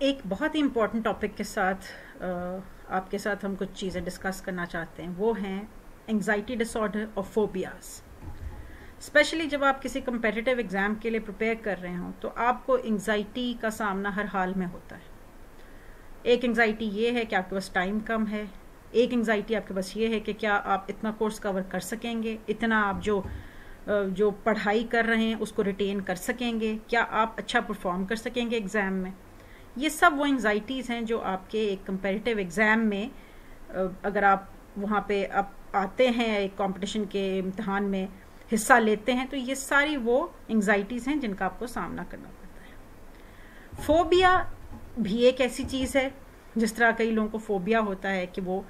एक बहुत ही important topic के साथ आपके साथ हम कुछ चीज़ें डिस्कस करना चाहते हैं, वो हैं एंग्जाइटी डिसऑर्डर और फोबियाज। स्पेशली जब आप किसी कम्पिटिटिव एग्ज़ाम के लिए प्रिपेयर कर रहे हो तो आपको एंग्जाइटी का सामना हर हाल में होता है। एक एंग्जाइटी ये है कि आपके पास टाइम कम है, एक एंग्जाइटी आपके पास ये है कि क्या आप इतना कोर्स कवर कर सकेंगे, इतना आप जो पढ़ाई कर रहे हैं उसको रिटेन कर सकेंगे, क्या आप अच्छा परफॉर्म कर सकेंगे एग्ज़ाम में। ये सब वो एंग्जाइटीज़ हैं जो आपके एक कंपेरेटिव एग्ज़ाम में अगर आप वहाँ पे आप आते हैं, एक कंपटीशन के इम्तिहान में हिस्सा लेते हैं, तो ये सारी वो एंग्जाइटीज़ हैं जिनका आपको सामना करना पड़ता है। फोबिया भी एक ऐसी चीज़ है, जिस तरह कई लोगों को फोबिया होता है कि वो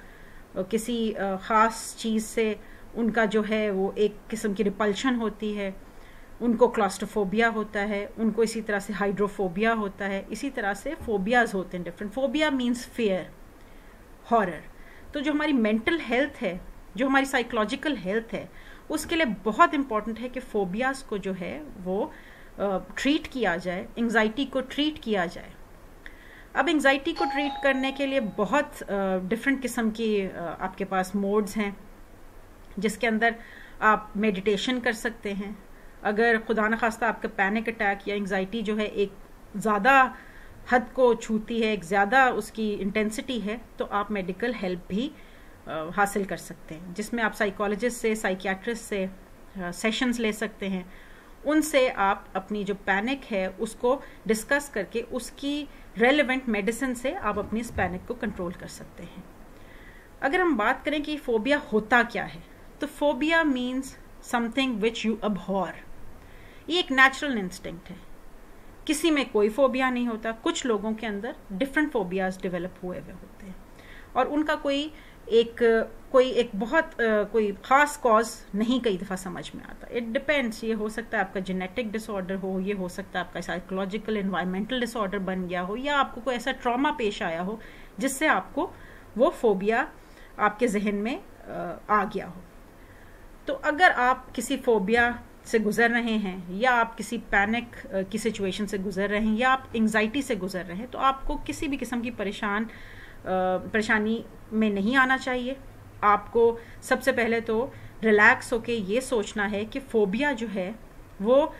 किसी ख़ास चीज़ से उनका जो है वो एक किस्म की रिपल्शन होती है, उनको क्लास्ट्रोफोबिया होता है, उनको इसी तरह से हाइड्रोफोबिया होता है, इसी तरह से फोबियाज होते हैं different. Phobia means fear, horror. तो जो हमारी मेंटल हेल्थ है, जो हमारी साइकोलॉजिकल हेल्थ है, उसके लिए बहुत इंपॉर्टेंट है कि फोबियाज को जो है वो ट्रीट किया जाए, एंग्जाइटी को ट्रीट किया जाए। अब एंग्जाइटी को ट्रीट करने के लिए बहुत डिफरेंट किस्म की आपके पास मोड्स हैं, जिसके अंदर आप मेडिटेशन कर सकते हैं। अगर खुदा न खास्ता आपका पैनिक अटैक या एंग्जाइटी जो है एक ज़्यादा हद को छूती है, एक ज़्यादा उसकी इंटेंसिटी है, तो आप मेडिकल हेल्प भी हासिल कर सकते हैं, जिसमें आप साइकोलॉजिस्ट से, साइकियाट्रिस्ट से सेशंस ले सकते हैं। उनसे आप अपनी जो पैनिक है उसको डिस्कस करके उसकी रेलेवेंट मेडिसिन से आप अपनी इस पैनिक को कंट्रोल कर सकते हैं। अगर हम बात करें कि फोबिया होता क्या है, तो phobia means something which you abhor. ये एक नेचुरल इंस्टिंक्ट है, किसी में कोई फोबिया नहीं होता। कुछ लोगों के अंदर डिफरेंट फोबियाज डेवलप हुए होते हैं और उनका कोई एक बहुत कोई खास कॉज नहीं कई दफ़ा समझ में आता। इट डिपेंड्स, ये हो सकता है आपका जेनेटिक डिसऑर्डर हो, ये हो सकता है आपका साइकोलॉजिकल एनवायरमेंटल डिसऑर्डर बन गया हो, या आपको कोई ऐसा ट्रॉमा पेश आया हो जिससे आपको वो फोबिया आपके जहन में आ गया हो। तो अगर आप किसी फोबिया से गुजर रहे हैं, या आप किसी पैनिक की सिचुएशन से गुजर रहे हैं, या आप एंग्जाइटी से गुजर रहे हैं, तो आपको किसी भी किस्म की परेशानी में नहीं आना चाहिए। आपको सबसे पहले तो रिलैक्स होके ये सोचना है कि फोबिया जो है वो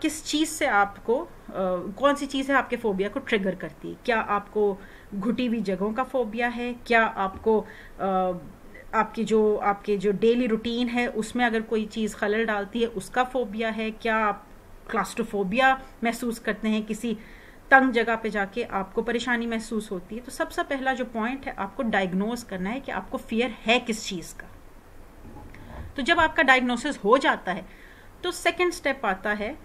किस चीज़ से आपको कौन सी चीज़ है आपके फोबिया को ट्रिगर करती है। क्या आपको घुटी हुई जगहों का फोबिया है, क्या आपको आपके जो डेली रूटीन है उसमें अगर कोई चीज़ खलल डालती है उसका फोबिया है, क्या आप क्लास्ट्रोफोबिया महसूस करते हैं, किसी तंग जगह पे जाके आपको परेशानी महसूस होती है। तो सबसे पहला जो पॉइंट है, आपको डायग्नोज करना है कि आपको फियर है किस चीज़ का। तो जब आपका डायग्नोसिस हो जाता है तो सेकंड स्टेप आता है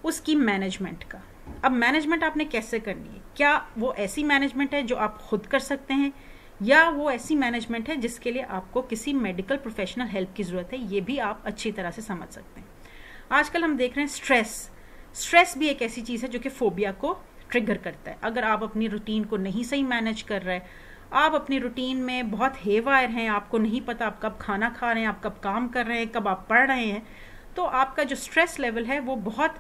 उसकी मैनेजमेंट का। अब मैनेजमेंट आपने कैसे करनी है, क्या वो ऐसी मैनेजमेंट है जो आप खुद कर सकते हैं, या वो ऐसी मैनेजमेंट है जिसके लिए आपको किसी मेडिकल प्रोफेशनल हेल्प की ज़रूरत है। ये भी आप अच्छी तरह से समझ सकते हैं। आजकल हम देख रहे हैं स्ट्रेस भी एक ऐसी चीज़ है जो कि फोबिया को ट्रिगर करता है। अगर आप अपनी रूटीन को नहीं सही मैनेज कर रहे, आप अपनी रूटीन में बहुत हेवायर हैं, आपको नहीं पता आप कब खाना खा रहे हैं, आप कब काम कर रहे हैं, कब आप पढ़ रहे हैं, तो आपका जो स्ट्रेस लेवल है वो बहुत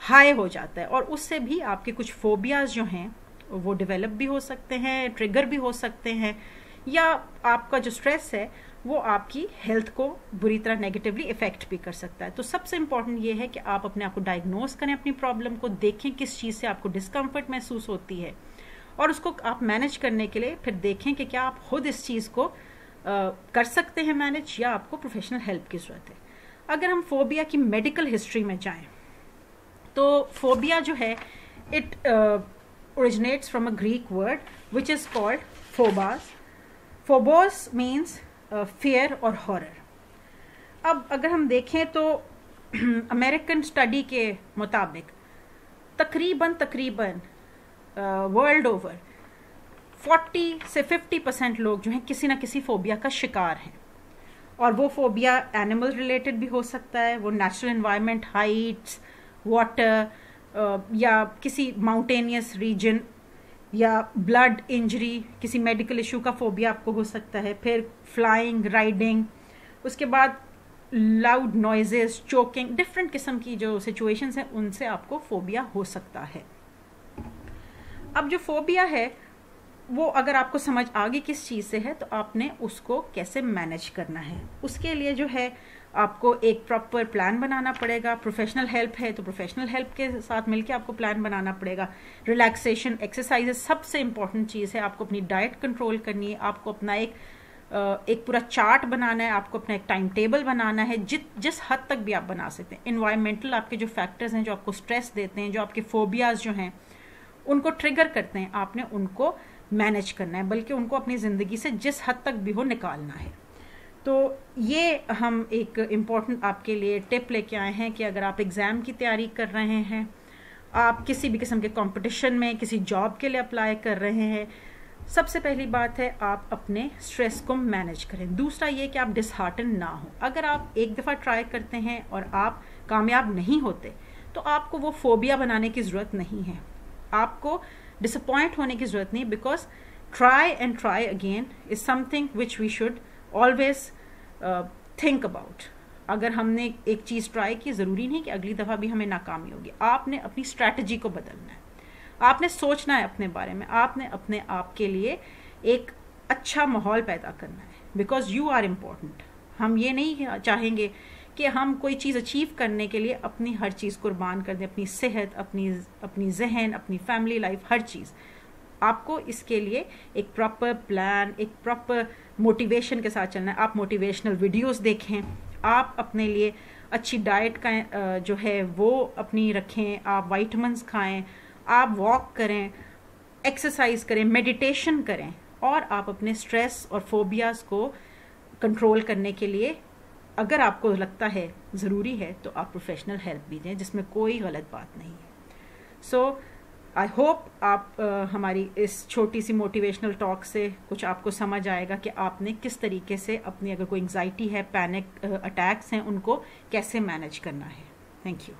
हाई हो जाता है और उससे भी आपके कुछ फोबियाज जो हैं वो डेवलप भी हो सकते हैं, ट्रिगर भी हो सकते हैं, या आपका जो स्ट्रेस है वो आपकी हेल्थ को बुरी तरह नेगेटिवली इफेक्ट भी कर सकता है। तो सबसे इम्पॉर्टेंट ये है कि आप अपने आप को डायग्नोज करें, अपनी प्रॉब्लम को देखें किस चीज़ से आपको डिस्कम्फर्ट महसूस होती है, और उसको आप मैनेज करने के लिए फिर देखें कि क्या आप खुद इस चीज़ को कर सकते हैं मैनेज, या आपको प्रोफेशनल हेल्प की ज़रूरत है। अगर हम फोबिया की मेडिकल हिस्ट्री में जाएं, तो फोबिया जो है it originates from a Greek word which is called phobos. Phobos means fear और horror. अब अगर हम देखें तो अमेरिकन स्टडी के मुताबिक तकरीबन वर्ल्ड ओवर 40 से 50% लोग जो हैं किसी ना किसी फोबिया का शिकार हैं, और वो फोबिया एनिमल रिलेटेड भी हो सकता है, वो नेचुरल एनवायरनमेंट, हाइट्स, वाटर, या किसी माउंटेनियस रीजन, या ब्लड इंजरी, किसी मेडिकल इशू का फोबिया आपको हो सकता है। फिर फ्लाइंग, राइडिंग, उसके बाद लाउड नॉइजेस, चोकिंग, डिफरेंट किस्म की जो सिचुएशंस हैं उनसे आपको फोबिया हो सकता है। अब जो फोबिया है वो अगर आपको समझ आ गई किस चीज़ से है, तो आपने उसको कैसे मैनेज करना है, उसके लिए जो है आपको एक प्रॉपर प्लान बनाना पड़ेगा। प्रोफेशनल हेल्प है तो प्रोफेशनल हेल्प के साथ मिलकर आपको प्लान बनाना पड़ेगा। रिलैक्सेशन, एक्सरसाइजेस सबसे इंपॉर्टेंट चीज़ है। आपको अपनी डाइट कंट्रोल करनी है, आपको अपना एक पूरा चार्ट बनाना है, आपको अपना एक टाइम टेबल बनाना है, जिस हद तक भी आप बना सकते हैं। इन्वायरमेंटल आपके जो फैक्टर्स हैं जो आपको स्ट्रेस देते हैं, जो आपके फोबियाज जो हैं उनको ट्रिगर करते हैं, आपने उनको मैनेज करना है, बल्कि उनको अपनी ज़िंदगी से जिस हद तक भी हो निकालना है। तो ये हम एक इम्पॉर्टेंट आपके लिए टिप लेके आए हैं कि अगर आप एग्ज़ाम की तैयारी कर रहे हैं, आप किसी भी किस्म के कंपटीशन में किसी जॉब के लिए अप्लाई कर रहे हैं, सबसे पहली बात है आप अपने स्ट्रेस को मैनेज करें। दूसरा ये कि आप डिसहार्टन ना हो। अगर आप एक दफ़ा ट्राई करते हैं और आप कामयाब नहीं होते तो आपको वो फोबिया बनाने की ज़रूरत नहीं है, आपको डिसअपॉइंट होने की ज़रूरत नहीं, because try and try again is something which we should always think about. अगर हमने एक चीज़ ट्राई की, ज़रूरी नहीं कि अगली दफ़ा भी हमें नाकामी होगी। आपने अपनी स्ट्रैटेजी को बदलना है, आपने सोचना है अपने बारे में, आपने अपने आप के लिए एक अच्छा माहौल पैदा करना है, बिकॉज यू आर इम्पोर्टेंट। हम ये नहीं चाहेंगे कि हम कोई चीज़ अचीव करने के लिए अपनी हर चीज़ कुर्बान कर दें, अपनी सेहत, अपनी जहन, अपनी फैमिली लाइफ, हर चीज़। आपको इसके लिए एक प्रॉपर प्लान, एक प्रॉपर मोटिवेशन के साथ चलना है। आप मोटिवेशनल वीडियोस देखें, आप अपने लिए अच्छी डाइट का जो है वो अपनी रखें, आप विटामिन्स खाएं, आप वॉक करें, एक्सरसाइज करें, मेडिटेशन करें, और आप अपने स्ट्रेस और फोबियाज़ को कंट्रोल करने के लिए अगर आपको लगता है ज़रूरी है तो आप प्रोफेशनल हेल्प भी दें, जिसमें कोई गलत बात नहीं है। सो आई होप आप हमारी इस छोटी सी मोटिवेशनल टॉक से कुछ आपको समझ आएगा कि आपने किस तरीके से अपनी, अगर कोई एंग्जाइटी है, पैनिक अटैक्स हैं, उनको कैसे मैनेज करना है। Thank you.